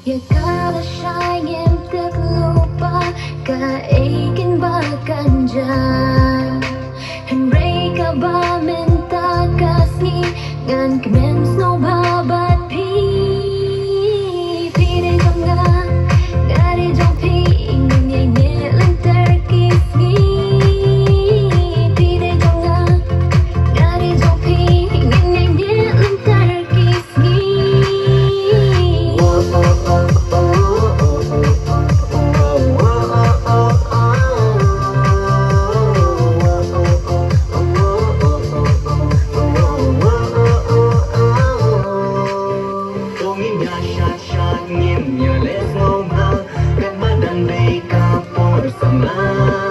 Ya kala shayem tek lupa Kaikin ba kanja Henry ka ba minta kasni Ngan kemen snow babat pi Pire jong nga Ngari jong pi Ngan yay nilang terkis ngi Pire jong nga Ngari jong pi Ngan yay nilang terkis ngi Nghiêm nhờ lẽ sâu mơ các bạn đang đây ca por sama